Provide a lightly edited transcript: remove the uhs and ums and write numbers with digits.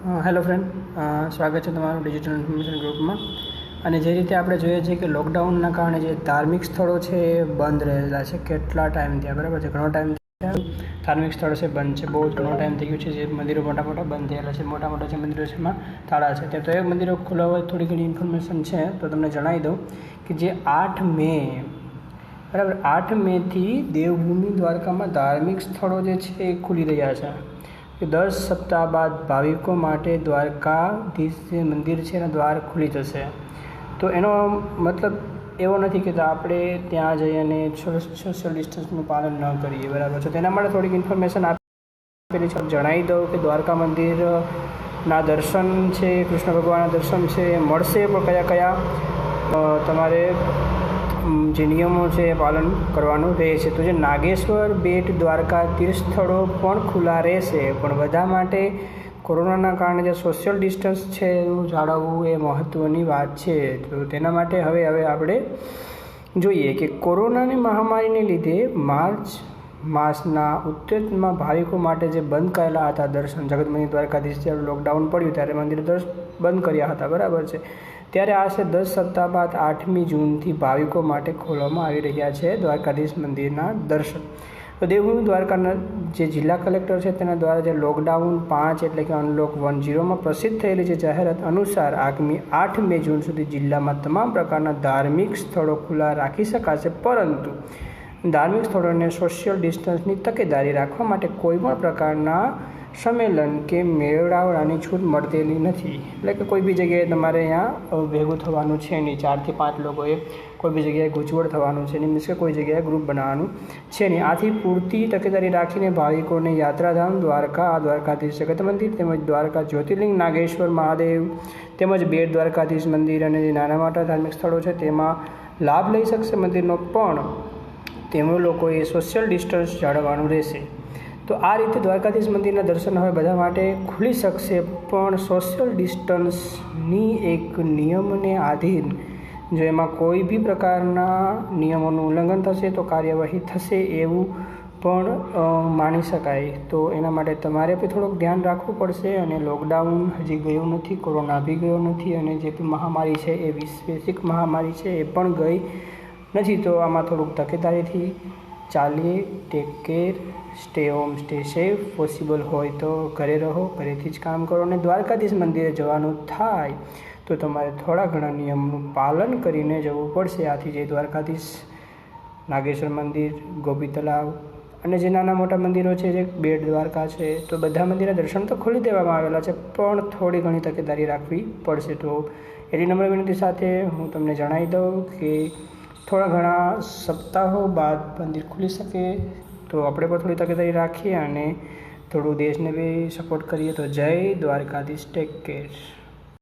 Hello friend, સ્વાગત છે તમારું ડિજિટલ ઇન્ફોર્મેશન ગ્રુપમાં. અને જે રીતે આપણે જોઈએ છીએ કે લોકડાઉનના કારણે જે ધાર્મિક સ્થળો છે એ બંધ રહેલા છે કેટલા ટાઈમ થયા, બરાબર છે. ઘણો ટાઈમ ધાર્મિક સ્થળો છે બંધ છે, બહુ ઘણો ટાઈમ થઈ ગયો છે. જે મંદિરો મોટા બંધ થયેલા છે, મોટા જે મંદિરો છે એમાં તાળા છે. તો એ મંદિરો ખુલ્લા હોય થોડી ઘણી ઇન્ફોર્મેશન છે તો તમને જણાવી દઉં કે જે 8 મે બરાબર 8 મેથી દેવભૂમિ દ્વારકામાં ધાર્મિક સ્થળો જે છે એ ખુલી રહ્યા છે. કે 10 સપ્તાહ બાદ ભાવિકો માટે દ્વારકાધીશ જે મંદિર છે એના દ્વાર ખુલી જશે. તો એનો મતલબ એવો નથી કે આપણે ત્યાં જઈ અને સોશિયલ ડિસ્ટન્સનું પાલન ન કરીએ, બરાબર છે. તેના માટે થોડીક ઇન્ફોર્મેશન આપેલી છે. જણાવી દઉં કે દ્વારકા મંદિરના દર્શન છે, કૃષ્ણ ભગવાનના દર્શન છે મળશે, પણ કયા તમારે જે નિયમો છે એ પાલન કરવાનું રહે છે. તો જે નાગેશ્વર, બેટ દ્વારકા તીર્થ સ્થળો પણ ખુલ્લા રહેશે, પણ બધા માટે કોરોનાના કારણે જે સોશિયલ ડિસ્ટન્સ છે એવું જાળવવું એ મહત્ત્વની વાત છે. તો તેના માટે હવે આપણે જોઈએ કે કોરોનાની મહામારીને લીધે માર્ચ માસના ઉત્તરમાં ભાવિકો માટે જે બંધ કરેલા હતા દર્શન, જગત મંદિર દ્વારકાધીશ જ્યારે લોકડાઉન પડ્યું ત્યારે મંદિર બંધ કર્યા હતા, બરાબર છે. ત્યારે આશરે 10 સપ્તાહ બાદ 8મી જૂનથી ભાવિકો માટે ખોલવામાં આવી રહ્યા છે દ્વારકાધીશ મંદિરના દર્શન. તો દેવભૂમિ દ્વારકાના જે જિલ્લા કલેક્ટર છે તેના દ્વારા જે લોકડાઉન 5 એટલે કે અનલોક 1.0માં પ્રસિદ્ધ થયેલી છે જાહેરાત અનુસાર આગામી 8 મે જૂન સુધી જિલ્લામાં તમામ પ્રકારના ધાર્મિક સ્થળો ખુલ્લા રાખી શકાશે, પરંતુ ધાર્મિક સ્થળોને સોશિયલ ડિસ્ટન્સની તકેદારી રાખવા માટે કોઈપણ પ્રકારના સંમેલન કે મેળાવડાની છૂટ મળતેલી નથી. એટલે કે કોઈ બી જગ્યાએ તમારે અહીંયા ભેગું થવાનું છે નહીં, 4 થી 5 લોકોએ કોઈ બી જગ્યાએ ગૂંચવડ થવાનું છે નહીં, મીન્સ કે કોઈ જગ્યાએ ગ્રુપ બનાવવાનું છે નહીં. આથી પૂરતી તકેદારી રાખીને ભાવિકોને યાત્રાધામ દ્વારકા, દ્વારકાધીશ જગત મંદિર તેમજ દ્વારકા જ્યોતિર્લિંગ નાગેશ્વર મહાદેવ તેમજ બેટ દ્વારકાધીશ મંદિર અને જે નાના મોટા ધાર્મિક સ્થળો છે તેમાં લાભ લઈ શકશે મંદિરનો, પણ તેમાં લોકોએ સોશિયલ ડિસ્ટન્સ જાળવવાનું રહેશે. તો આ રીતે દ્વારકાધીશ મંદિરના દર્શન હવે બધા માટે ખુલી શકશે, પણ સોશિયલ ડિસ્ટન્સની એક નિયમને આધીન જો એમાં કોઈ બી પ્રકારના નિયમોનું ઉલ્લંઘન થશે તો કાર્યવાહી થશે એવું પણ માની શકાય. તો એના માટે તમારે બી થોડુંક ધ્યાન રાખવું પડશે. અને લોકડાઉન હજી ગયું નથી, કોરોના બી ગયો નથી, અને જે બી મહામારી છે એ વૈશ્વિક મહામારી છે એ પણ ગઈ નથી. તો આમાં થોડુંક તકેદારીથી ચાલીએ. Take care, stay home, stay safe. Possible હોય તો ઘરે રહો, ઘરેથી જ કામ કરો. અને દ્વારકાધીશ મંદિરે જવાનું થાય તો તમારે થોડા ઘણા નિયમનું પાલન કરીને જવું પડશે. આથી જે દ્વારકાધીશ, નાગેશ્વર મંદિર, ગોપી તલાવ અને જે નાના મોટા મંદિરો છે, જે બેટ દ્વારકા છે, તો બધા મંદિરના દર્શન તો ખોલી દેવામાં આવેલા છે, પણ થોડી ઘણી તકેદારી રાખવી પડશે. તો એટલી નમ્ર વિનંતી સાથે હું તમને જણાવી દઉં કે થોડા ઘણા સપ્તાહો બાદ મંદિર ખુલી શકે, તો આપણે પણ થોડી તકેદારી રાખીએ અને થોડું દેશને બી સપોર્ટ કરીએ. તો જય દ્વારકાધીશ, ટેક કેર.